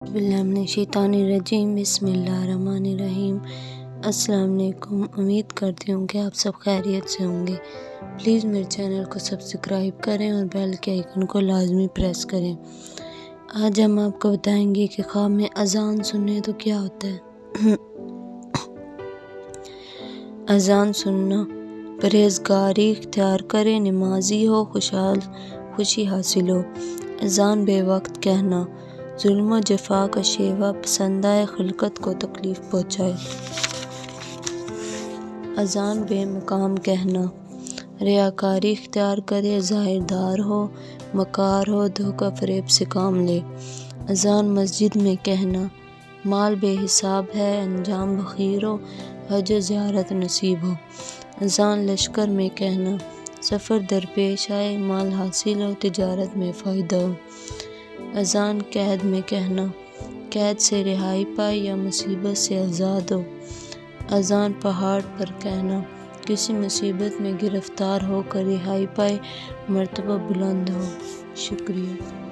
बिस्मिल्लाहिर्रहमानिर्रहीम बिस्मिल्लाहिर्रहमानिर्रहीम। अस्सलाम वालेकुम। उम्मीद करती हूँ कि आप सब खैरियत से होंगे। प्लीज़ मेरे चैनल को सब्सक्राइब करें और बेल के आइकन को लाजमी प्रेस करें। आज हम आपको बताएंगे कि ख्वाब में अजान सुने तो क्या होता है। अजान सुनना परहेज़गारी इख्तियार करे, नमाजी हो, खुशी हासिल हो। अजान बेवक्त कहना जुल्म व जफा का शेवा पसंदाए खिलकत को तकलीफ पहुँचाए। अजान बेमकाम कहना रियाकारी इख्तियार करे, ज़ाहिरदार हो, मकार हो, धोखा फरेब से काम ले। अजान मस्जिद में कहना माल बेहिसाब है, अंजाम बखीर हो, हज ज़ियारत नसीब हो। अजान लश्कर में कहना सफ़र दरपेश आए, माल हासिल हो, तिजारत में फ़ायदा हो। अजान कैद में कहना कैद से रिहाई पाए या मुसीबत से आज़ाद हो। अजान पहाड़ पर कहना किसी मुसीबत में गिरफ्तार होकर रिहाई पाए, मर्तबा बुलंद हो। शुक्रिया।